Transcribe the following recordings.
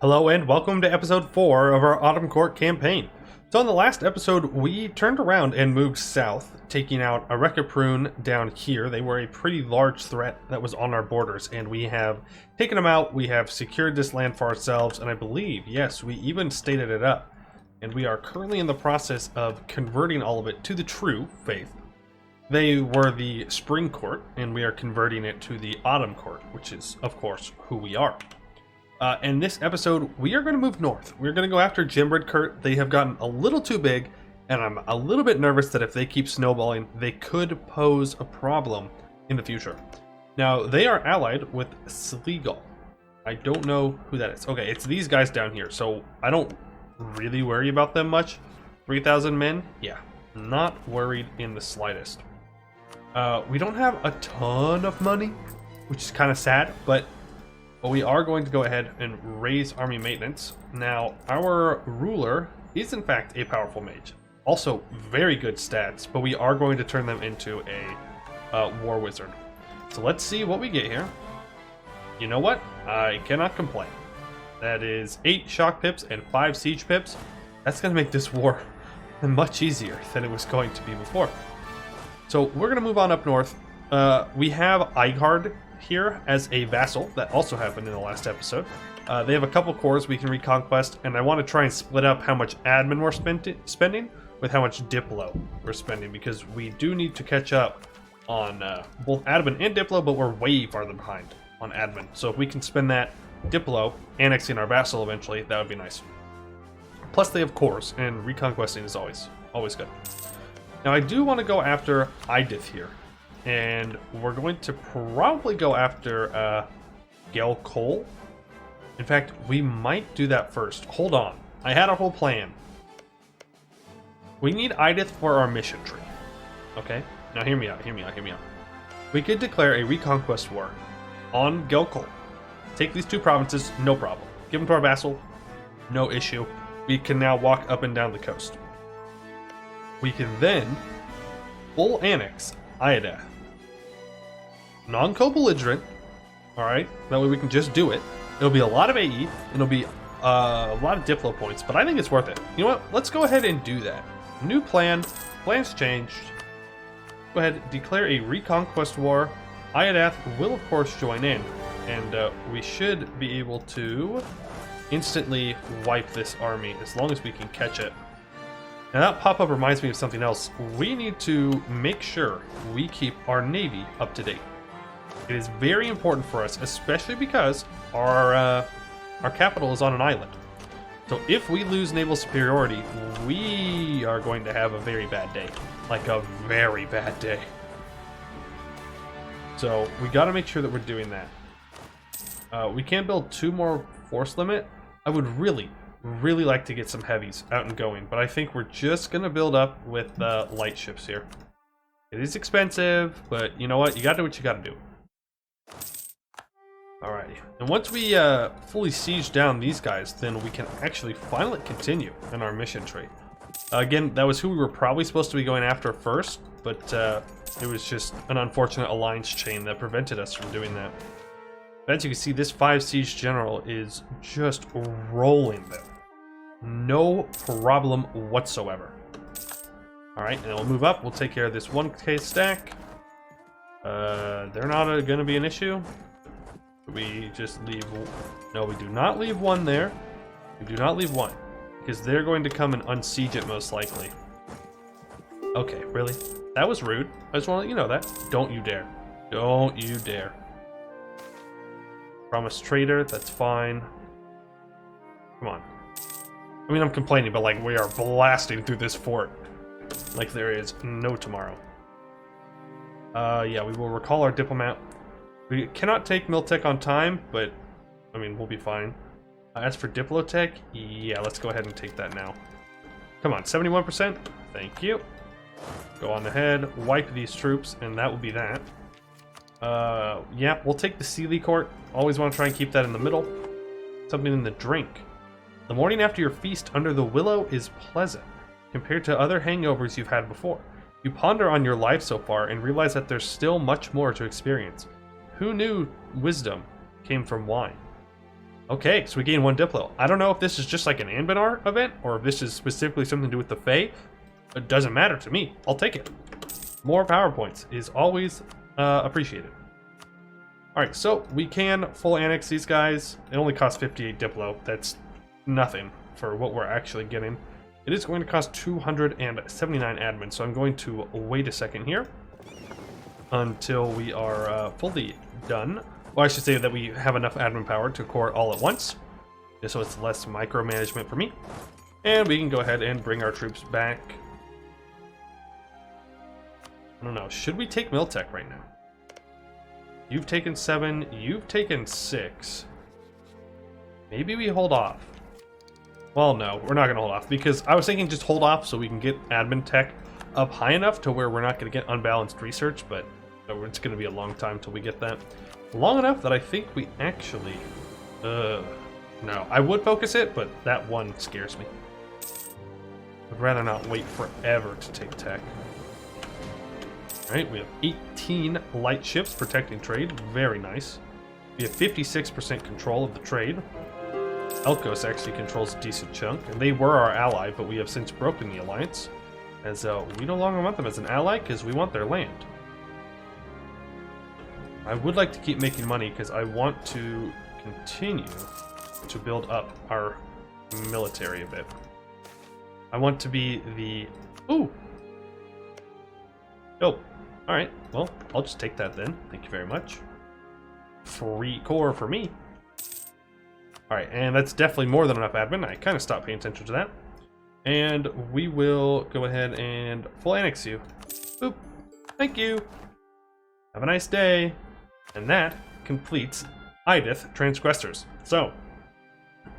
Hello and welcome to episode 4 of our Autumn Court campaign. So in the last episode, we turned around and moved south, taking out a Rectify down here. They were a pretty large threat that was on our borders, and we have taken them out. We have secured this land for ourselves, and I believe, yes, we even stated it up. And we are currently in the process of converting all of it to the true faith. They were the Spring Court, and we are converting it to the Autumn Court, which is, of course, who we are. In this episode, we are going to move north. We're going to go after Jimbred Kurt. They have gotten a little too big, and I'm a little bit nervous that if they keep snowballing, they could pose a problem in the future. Now, they are allied with Sleagle. I don't know who that is. Okay, it's these guys down here, so I don't really worry about them much. 3,000 men? Yeah, not worried in the slightest. We don't have a ton of money, which is kind of sad, but we are going to go ahead and raise army maintenance. Now, our ruler is in fact a powerful mage. Also, very good stats, but we are going to turn them into a war wizard. So let's see what we get here. You know what? I cannot complain. That is 8 shock pips and 5 siege pips. That's going to make this war much easier than it was going to be before. So we're going to move on up north. We have Iadth here as a vassal. That also happened in the last episode. They have a couple cores we can reconquest, and I want to try and split up how much admin we're spending with how much diplo we're spending, because we do need to catch up on both admin and diplo, but we're way farther behind on admin. So if we can spend that diplo annexing our vassal eventually, that would be nice. Plus they have cores, and reconquesting is always good. Now I do want to go after Iadth here. And we're going to probably go after Gale Cole. In fact, we might do that first. Hold on. I had a whole plan. We need Iadth for our mission tree. Okay? Now hear me out. We could declare a reconquest war on Gale Cole. Take these 2 provinces, no problem. Give them to our vassal, no issue. We can now walk up and down the coast. We can then full annex Iadth. Non-co-belligerent, alright, that way we can just do it. It'll be a lot of AE, it'll be a lot of diplo points, but I think it's worth it. You know what, let's go ahead and do that. New plan, plans changed. Go ahead, declare a reconquest war. Iadth will of course join in, and we should be able to instantly wipe this army as long as we can catch it. Now that pop-up reminds me of something else. We need to make sure we keep our navy up to date. It is very important for us, especially because our capital is on an island. So if we lose naval superiority, we are going to have a very bad day. Like a very bad day. So we got to make sure that we're doing that. We can build 2 more force limit. I would really like to get some heavies out and going, but I think we're just going to build up with light ships here. It is expensive, but you know what? You got to do what you got to do. Alrighty, and once we fully siege down these guys, then we can actually finally continue in our mission tree. Again, that was who we were probably supposed to be going after first, but it was just an unfortunate alliance chain that prevented us from doing that. But as you can see, this 5 siege general is just rolling them. No problem whatsoever. Alright, and then we'll move up, we'll take care of this 1k stack. They're not going to be an issue. We just leave... No, we do not leave 1 there. We do not leave 1. Because they're going to come and unsiege it most likely. Okay, really? That was rude. I just want to let you know that. Don't you dare. Don't you dare. Promise traitor, that's fine. Come on. I mean, I'm complaining, but like, we are blasting through this fort. Like there is no tomorrow. Yeah, we will recall our diplomat. We cannot take Miltech on time, but, I mean, we'll be fine. As for Diplotech, yeah, let's go ahead and take that now. Come on, 71%. Thank you. Go on ahead, wipe these troops, and that will be that. Yeah, we'll take the Sealy Court. Always want to try and keep that in the middle. Something in the drink. The morning after your feast under the willow is pleasant, compared to other hangovers you've had before. You ponder on your life so far and realize that there's still much more to experience. Who knew wisdom came from wine? Okay, so we gain 1 Diplo. I don't know if this is just like an Anbennar event, or if this is specifically something to do with the Fae. It doesn't matter to me. I'll take it. More PowerPoints is always appreciated. Alright, so we can full annex these guys. It only costs 58 Diplo. That's nothing for what we're actually getting. It is going to cost 279 admin, so I'm going to wait a second here until we are fully done. Well, I should say that we have enough admin power to core all at once, just so it's less micromanagement for me. And we can go ahead and bring our troops back. I don't know, should we take Miltech right now? You've taken 7, you've taken 6. Maybe we hold off. Well, no, we're not going to hold off, because I was thinking just hold off so we can get admin tech up high enough to where we're not going to get unbalanced research, but it's going to be a long time till we get that. Long enough that I think we actually... no, I would focus it, but that one scares me. I'd rather not wait forever to take tech. Alright, we have 18 light ships protecting trade. Very nice. We have 56% control of the trade. Elkos actually controls a decent chunk, and they were our ally, but we have since broken the alliance, as we no longer want them as an ally because we want their land. I would like to keep making money because I want to continue to build up our military a bit. I want to be the... Ooh! Oh, alright, well, I'll just take that then. Thank you very much. Free core for me. Alright, and that's definitely more than enough admin. I kind of stopped paying attention to that. And we will go ahead and full annex you. Boop. Thank you. Have a nice day. And that completes Iadth Transgressors. So,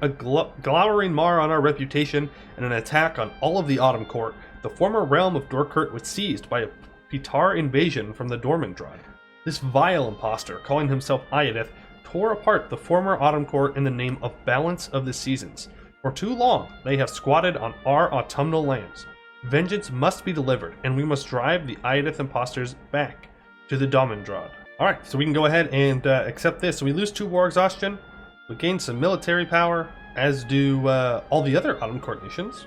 a glowering mar on our reputation and an attack on all of the Autumn Court, the former realm of Dorkurt was seized by a Pitar invasion from the Dormandrod. This vile impostor, calling himself Iadth, tore apart the former Autumn Court in the name of balance of the seasons. For too long, they have squatted on our autumnal lands. Vengeance must be delivered, and we must drive the Iadth imposters back to the Dormandrod. Alright, so we can go ahead and accept this. So we lose 2 war exhaustion, we gain some military power, as do all the other Autumn Court nations.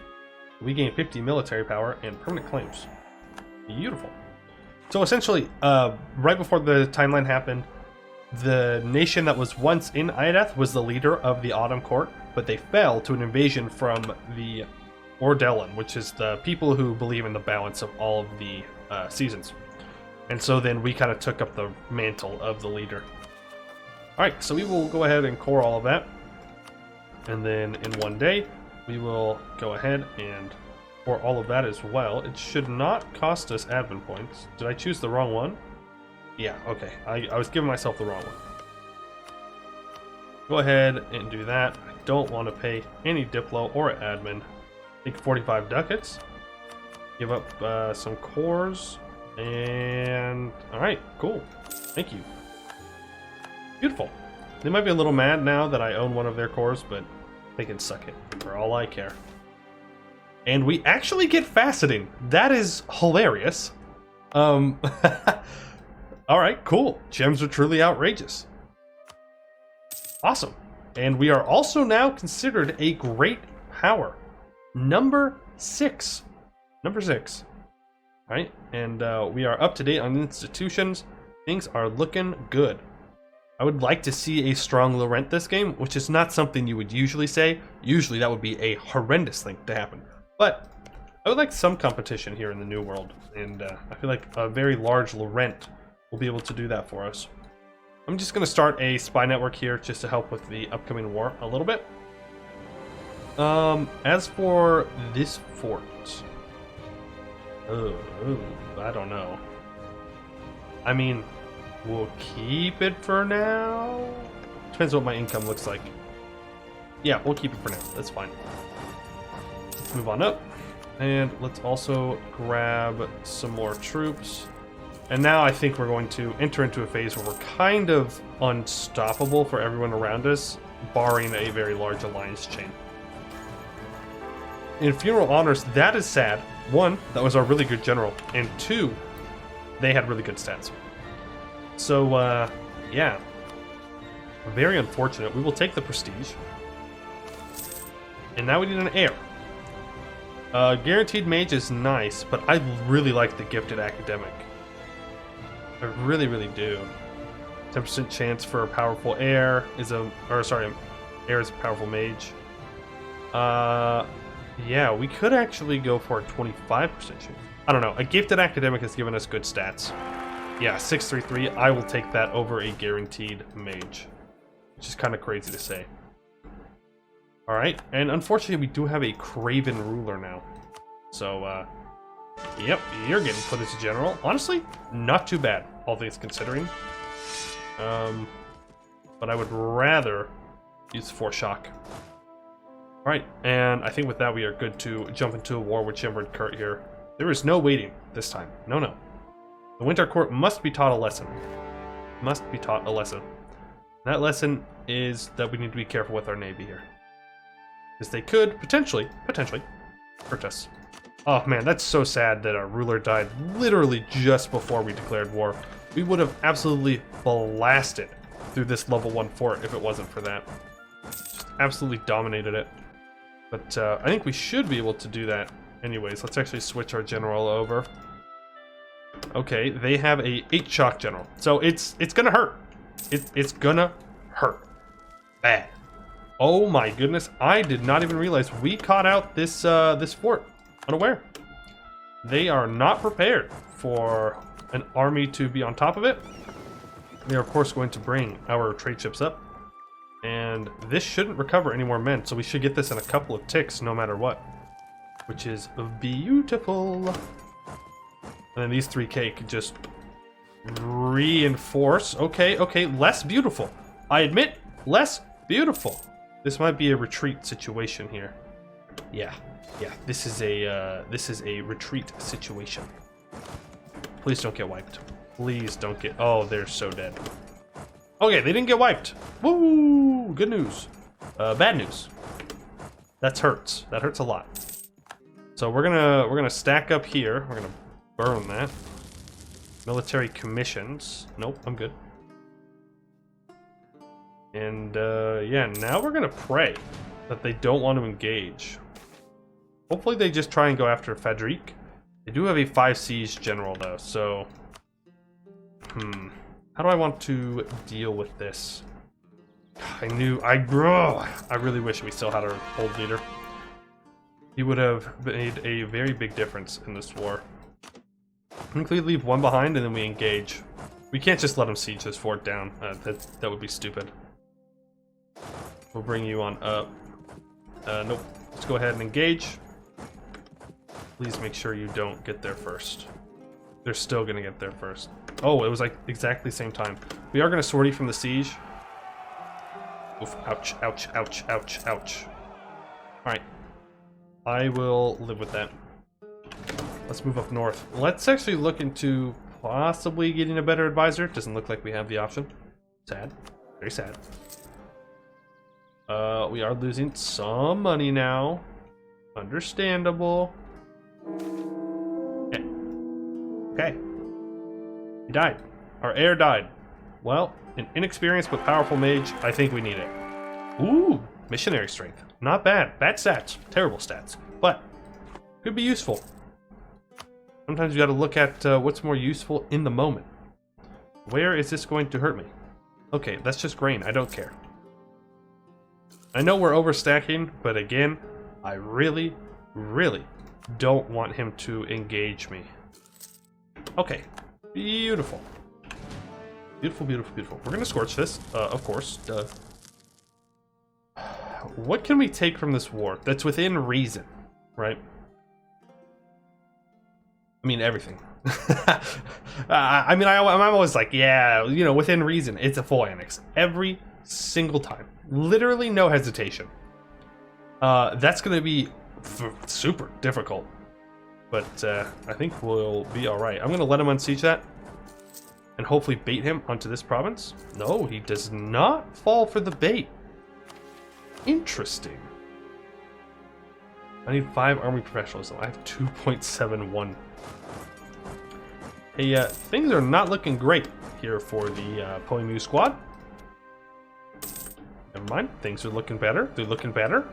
We gain 50 military power and permanent claims. Beautiful. So essentially, right before the timeline happened, the nation that was once in Iadth was the leader of the Autumn Court, but they fell to an invasion from the Eordand, which is the people who believe in the balance of all of the seasons. And so then we kind of took up the mantle of the leader. Alright, so we will go ahead and core all of that. And then in one day, we will go ahead and core all of that as well. It should not cost us admin points. Did I choose the wrong one? Yeah, okay. I was giving myself the wrong one. Go ahead and do that. I don't want to pay any Diplo or admin. I think 45 ducats. Give up some cores. And alright, cool. Thank you. Beautiful. They might be a little mad now that I own one of their cores, but they can suck it for all I care. And we actually get faceting. That is hilarious. Alright, cool. Gems are truly outrageous. Awesome. And we are also now considered a great power. Number 6. Number 6. Right, and we are up to date on institutions. Things are looking good. I would like to see a strong Laurent this game, which is not something you would usually say. Usually that would be a horrendous thing to happen. But I would like some competition here in the New World, and I feel like a very large Laurent will be able to do that for us. I'm just going to start a spy network here just to help with the upcoming war a little bit. As for this fort... I don't know. I mean, we'll keep it for now. Depends what my income looks like. Yeah, we'll keep it for now. That's fine. Let's move on up. And let's also grab some more troops. And now I think we're going to enter into a phase where we're kind of unstoppable for everyone around us, barring a very large alliance chain. In funeral honors, that is sad. 1, that was our really good general, and 2, they had really good stats. So, yeah. Very unfortunate. We will take the prestige. And now we need an heir. Guaranteed mage is nice, but I really like the gifted academic. I really, really do. 10% chance for a powerful heir is a... Or, sorry, heir is a powerful mage. Yeah, we could actually go for a 25% chance. I don't know. A gifted academic has given us good stats. Yeah, 633. I will take that over a guaranteed mage. Which is kind of crazy to say. Alright, and unfortunately we do have a Craven ruler now. So, yep, you're getting put as a general. Honestly, not too bad, all things considering. But I would rather use 4 shock. Alright, and I think with that we are good to jump into a war with Shimmer and Kurt here. There is no waiting this time. No, no. The Winter Court must be taught a lesson. Must be taught a lesson. That lesson is that we need to be careful with our navy here. Because they could, potentially, hurt us. Oh man, that's so sad that our ruler died literally just before we declared war. We would have absolutely blasted through this level 1 fort if it wasn't for that. Just absolutely dominated it. But I think we should be able to do that anyways. Let's actually switch our general over. Okay, they have a 8 shock general. So it's gonna hurt. It's gonna hurt. Bad. Oh my goodness, I did not even realize we caught out this this fort. Unaware. They are not prepared for an army to be on top of it. They are of course going to bring our trade ships up. And this shouldn't recover any more men, so we should get this in a couple of ticks no matter what. Which is beautiful. And then these 3K could just reinforce. Okay, okay, less beautiful. I admit, less beautiful. This might be a retreat situation here. Yeah, this is a retreat situation. Please don't get wiped. Please don't get... Oh, they're so dead. Okay, they didn't get wiped. Woo! Good news. Bad news. That hurts. That hurts a lot. So we're gonna stack up here. We're gonna burn that. Military commissions. Nope, I'm good. And yeah, now we're gonna pray that they don't want to engage. Hopefully they just try and go after Fadrik. They do have a 5 siege general though, so how do I want to deal with this? I really wish we still had our old leader. He would have made a very big difference in this war. I think we leave one behind and then we engage. We can't just let him siege this fort down. That would be stupid. We'll bring you on up. Nope. Let's go ahead and engage. Please make sure you don't get there first. They're still gonna get there first. Oh, it was like exactly the same time. We are gonna sortie from the siege. Oof, ouch, ouch, ouch, ouch, ouch. Alright. I will live with that. Let's move up north. Let's actually look into possibly getting a better advisor. Doesn't look like we have the option. Sad. Very sad. We are losing some money now. Understandable. Okay. Okay. He died. Our heir died. Well, an inexperienced but powerful mage, I think we need it. Ooh, missionary strength. Not bad. Bad stats. Terrible stats. But could be useful. Sometimes you gotta look at what's more useful in the moment. Where is this going to hurt me? Okay, that's just grain. I don't care. I know we're overstacking, but again, I really, really don't want him to engage me. Okay, beautiful. Beautiful, beautiful, beautiful. We're gonna scorch this, of course. Duh. What can we take from this war that's within reason, right? I mean, everything. I mean, I'm always like, yeah, you know, within reason, it's a full annex. Every single time. Literally no hesitation. That's going to be super difficult. But I think we'll be alright. I'm going to let him unsiege that. And hopefully bait him onto this province. No, he does not fall for the bait. Interesting. I need 5 army professionals. I have 2.71. Hey, things are not looking great here for the Poiuymew squad. Never mind. Things are looking better. They're looking better.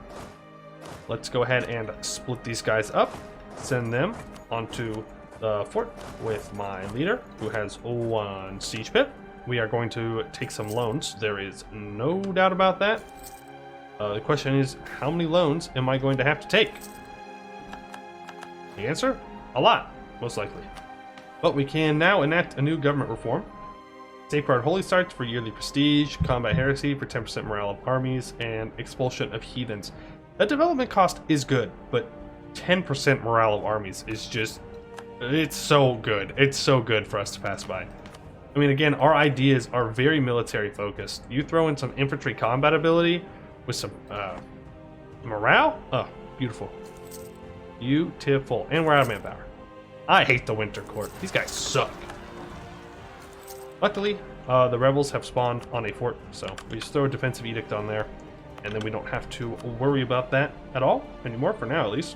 Let's go ahead and split these guys up. Send them onto the fort with my leader, who has 1 siege pit. We are going to take some loans. There is no doubt about that. The question is, how many loans am I going to have to take? The answer? A lot, most likely. But we can now enact a new government reform. Safeguard holy sites for yearly prestige, combat heresy for 10% morale of armies, and expulsion of heathens. That development cost is good, but 10% morale of armies is just... it's so good. It's so good for us to pass by. I mean, again, our ideas are very military focused. You throw in some infantry combat ability with some morale? Oh, beautiful. Beautiful. And we're out of manpower. I hate the Winter Court. These guys suck. Luckily, the rebels have spawned on a fort, so we just throw a defensive edict on there, and then we don't have to worry about that at all anymore, for now at least.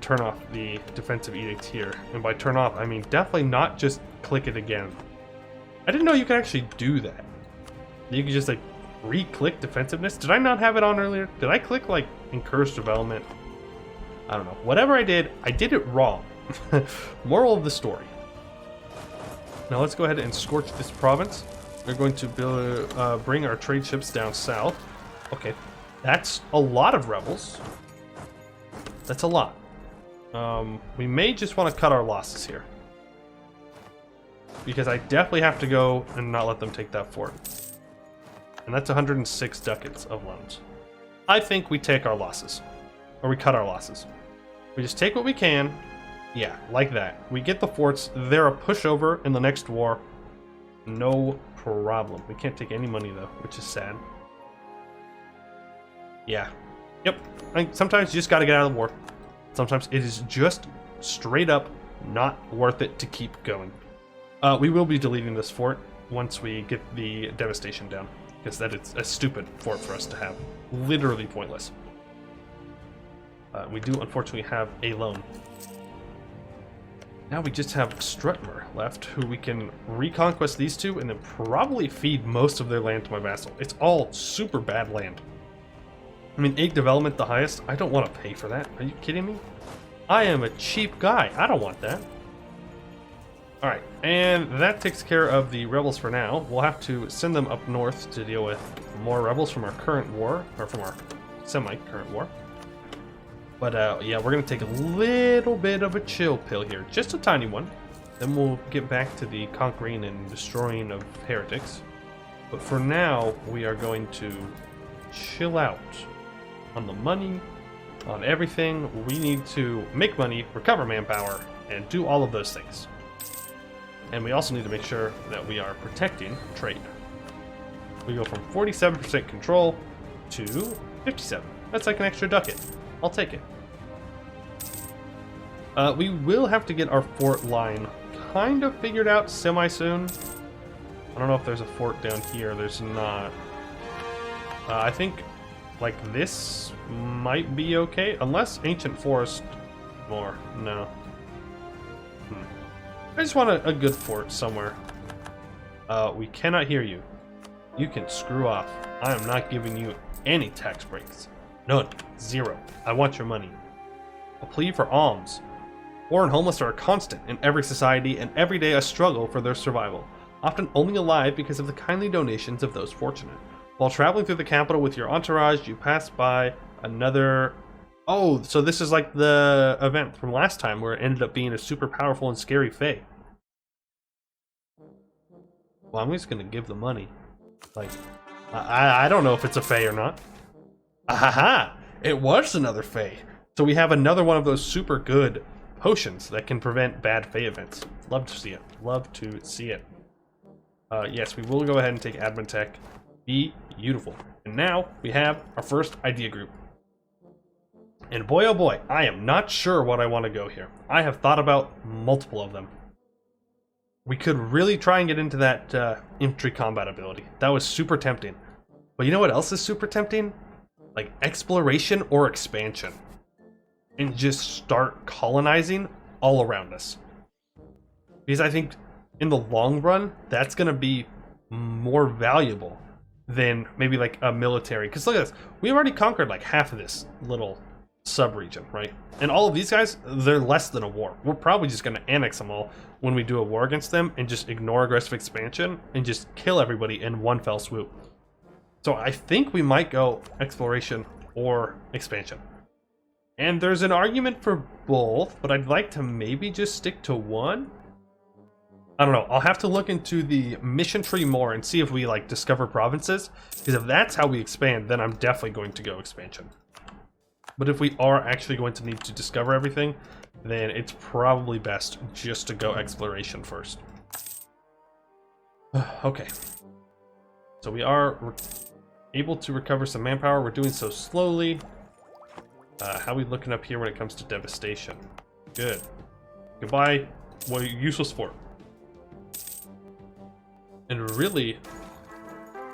Turn off the defensive edict here, and by turn off, I mean definitely not just click it again. I didn't know you could actually do that. You could just like re-click defensiveness. Did I not have it on earlier? Did I click like encourage development? I don't know. Whatever I did it wrong. Moral of the story. Now let's go ahead and scorch this province. We're going to build, bring our trade ships down south. Okay, that's a lot of rebels. That's a lot. We may just want to cut our losses here, because I definitely have to go and not let them take that fort. And that's 106 ducats of loans. I think we take our losses, or we cut our losses. We just take what we can. Yeah, like that. We get the forts. They're a pushover in the next war. No problem. We can't take any money though, which is sad. Yeah. Yep. Sometimes you just gotta get out of the war. Sometimes it is just straight up not worth it to keep going. We will be deleting this fort once we get the devastation down, because that is a stupid fort for us to have. Literally pointless. We do unfortunately have a loan. Now we just have Strutmer left, who we can reconquest these two and then probably feed most of their land to my vassal. It's all super bad land. I mean, egg development the highest. I don't want to pay for that. Are you kidding me? I am a cheap guy. I don't want that. Alright, and that takes care of the rebels for now. We'll have to send them up north to deal with more rebels from our current war, or from our semi-current war. But yeah, we're going to take a little bit of a chill pill here. Just a tiny one. Then we'll get back to the conquering and destroying of heretics. But for now, we are going to chill out on the money, on everything. We need to make money, recover manpower, and do all of those things. And we also need to make sure that we are protecting trade. We go from 47% control to 57. That's like an extra ducat. I'll take it. We will have to get our fort line kind of figured out semi-soon. I don't know if there's a fort down here. There's not. I think like this might be okay, unless Ancient Forest more. No. I just want a good fort somewhere. We cannot hear you. You can screw off. I am not giving you any tax breaks. None. Zero. I want your money. A plea for alms. Poor and homeless are a constant in every society, and every day a struggle for their survival, often only alive because of the kindly donations of those fortunate. While traveling through the capital with your entourage, you pass by another... Oh, so this is like the event from last time where it ended up being a super powerful and scary fae. Well, I'm just gonna give the money. Like, I don't know if it's a fae or not. Ahaha! It was another fae. So we have another one of those super good potions that can prevent bad fae events. Love to see it. Love to see it. Yes, we will go ahead and take admin tech. Beautiful. And now we have our first idea group. And boy oh boy, I am not sure what I want to go here. I have thought about multiple of them. We could really try and get into that infantry combat ability. That was super tempting. But you know what else is super tempting? Like exploration or expansion. And just start colonizing all around us. Because I think in the long run, that's going to be more valuable than maybe like a military. Because look at this, we've already conquered like half of this little sub-region, right? And all of these guys, they're less than a war. We're probably just going to annex them all when we do a war against them and just ignore aggressive expansion and just kill everybody in one fell swoop. So I think we might go exploration or expansion. And there's an argument for both, but I'd like to maybe just stick to one. I don't know. I'll have to look into the mission tree more and see if we like discover provinces. Because if that's how we expand, then I'm definitely going to go expansion. But if we are actually going to need to discover everything, then it's probably best just to go exploration first. Okay. So we are able to recover some manpower. We're doing so slowly. How are we looking up here when it comes to devastation? Good. Goodbye. Well, useless fort. And really,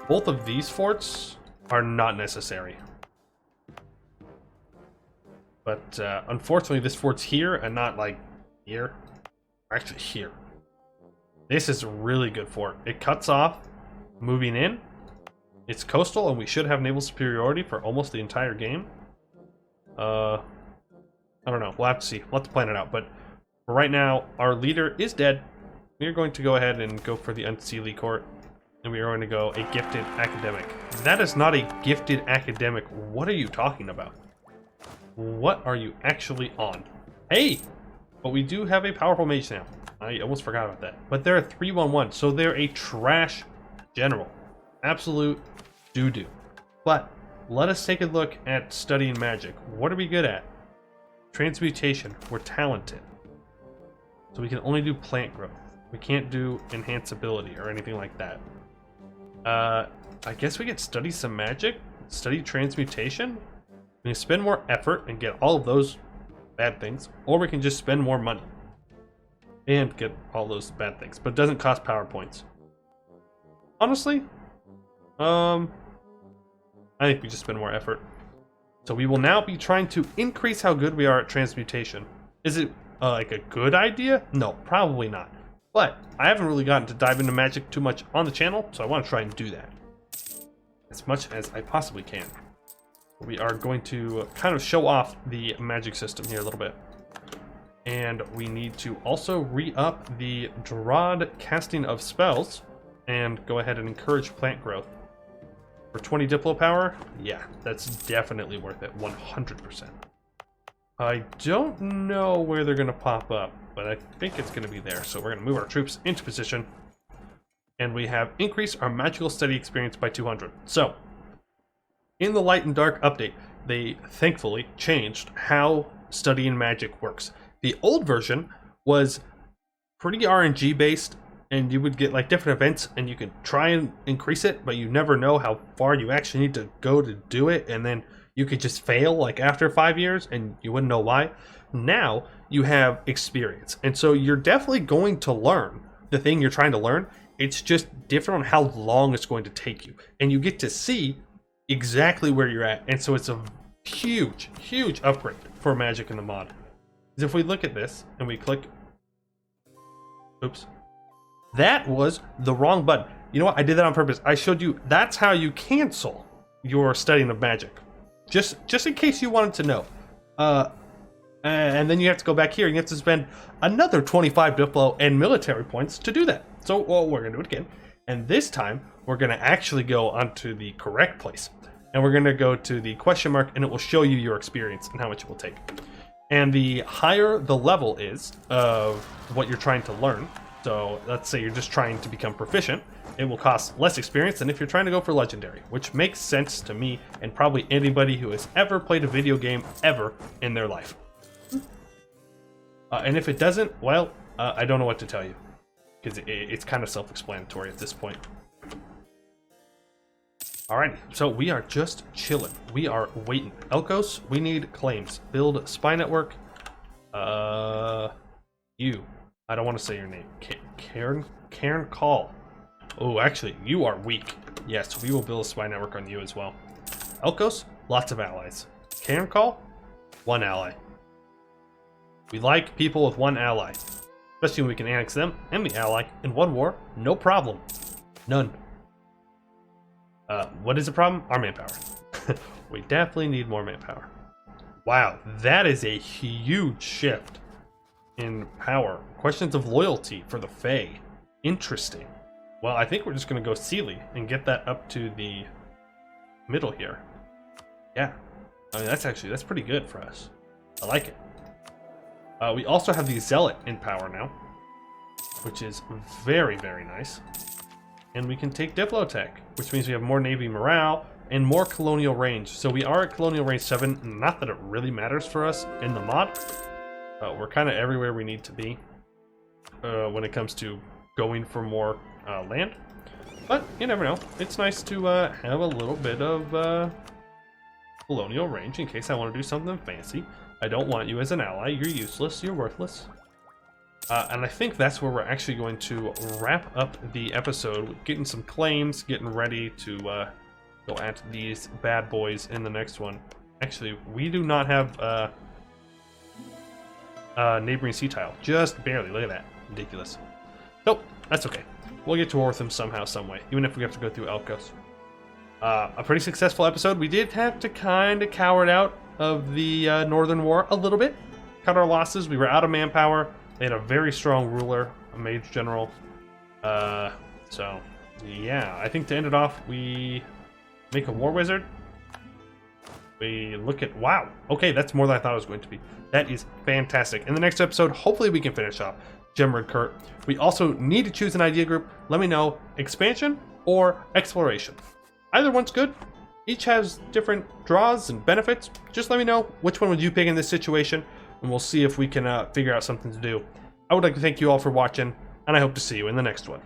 both of these forts are not necessary. But unfortunately, this fort's here and not like here. Actually, here. This is a really good fort. It cuts off moving in. It's coastal, and we should have naval superiority for almost the entire game. I don't know. We'll have to see. We'll have to plan it out. But for right now, our leader is dead. We are going to go ahead and go for the Unseelie Court. And we are going to go a gifted academic. That is not a gifted academic. What are you talking about? What are you actually on? Hey! But we do have a powerful mage now. I almost forgot about that. But they're a 3-1-1, so they're a trash general. Absolute doo-doo. But let us take a look at studying magic. What are we good at? Transmutation. We're talented. So we can only do plant growth. We can't do enhance ability or anything like that. I guess we could study some magic? Study transmutation? We can spend more effort and get all of those bad things, or we can just spend more money and get all those bad things, but it doesn't cost power points. Honestly, I think we just spend more effort. So we will now be trying to increase how good we are at transmutation. Is it like a good idea? No, probably not. But I haven't really gotten to dive into magic too much on the channel, so I want to try and do that as much as I possibly can. We are going to kind of show off the magic system here a little bit. And we need to also re-up the Dwarves casting of spells and go ahead and encourage plant growth. For 20 Diplo power, yeah, that's definitely worth it, 100%. I don't know where they're going to pop up, but I think it's going to be there. So we're going to move our troops into position. And we have increased our magical study experience by 200. So, in the Light and Dark update, they thankfully changed how studying magic works. The old version was pretty RNG based, and you would get like different events and you could try and increase it, but you never know how far you actually need to go to do it, and then you could just fail like after 5 years and you wouldn't know why. Now you have experience, and so you're definitely going to learn the thing you're trying to learn. It's just different on how long it's going to take you, and you get to see exactly where you're at, and so it's a huge upgrade for magic in the mod. Because if we look at this and we click, oops, that was the wrong button. You know what, I did that on purpose. I showed you that's how you cancel your studying of magic, just in case you wanted to know. And then you have to go back here and you have to spend another 25 Diplo and military points to do that. So we're gonna do it again, and this time we're gonna actually go onto the correct place. And we're going to go to the question mark, and it will show you your experience and how much it will take. And the higher the level is of what you're trying to learn, so let's say you're just trying to become proficient, it will cost less experience than if you're trying to go for legendary, which makes sense to me and probably anybody who has ever played a video game ever in their life. And if it doesn't, well, I don't know what to tell you, because it's kind of self-explanatory at this point. Alrighty, so we are just chilling. We are waiting. Elkos, we need claims. Build spy network. You. I don't want to say your name. Cairn Call. Oh, actually, you are weak. Yes, we will build a spy network on you as well. Elkos, lots of allies. Cairn Call, 1 ally. We like people with 1 ally. Especially when we can annex them and the ally in 1 war. No problem. None. What is the problem? Our manpower. We definitely need more manpower. Wow, that is a huge shift in power. Questions of loyalty for the Fae. Interesting. Well, I think we're just going to go Sealy and get that up to the middle here. Yeah. I mean, that's pretty good for us. I like it. We also have the Zealot in power now, which is very, very nice. And we can take Diplotech, which means we have more Navy morale and more colonial range. So we are at colonial range 7. Not that it really matters for us in the mod. We're kind of everywhere we need to be when it comes to going for more land. But you never know. It's nice to have a little bit of colonial range in case I want to do something fancy. I don't want you as an ally. You're useless. You're worthless. And I think that's where we're actually going to wrap up the episode, getting some claims, getting ready to go at these bad boys in the next one. Actually, we do not have neighboring sea tile. Just barely. Look at that. Ridiculous. Nope, that's okay. We'll get to war with them somehow, some way, even if we have to go through Elkos. A pretty successful episode. We did have to kind of cower it out of the Northern War a little bit. Cut our losses. We were out of manpower. They had a very strong ruler, a mage general. So, yeah, I think to end it off, we make a war wizard. We look at, wow, okay, that's more than I thought it was going to be. That is fantastic. In the next episode, hopefully we can finish off Gemrid Kurt. We also need to choose an idea group. Let me know, expansion or exploration. Either one's good. Each has different draws and benefits. Just let me know which one would you pick in this situation, and we'll see if we can figure out something to do. I would like to thank you all for watching, and I hope to see you in the next one.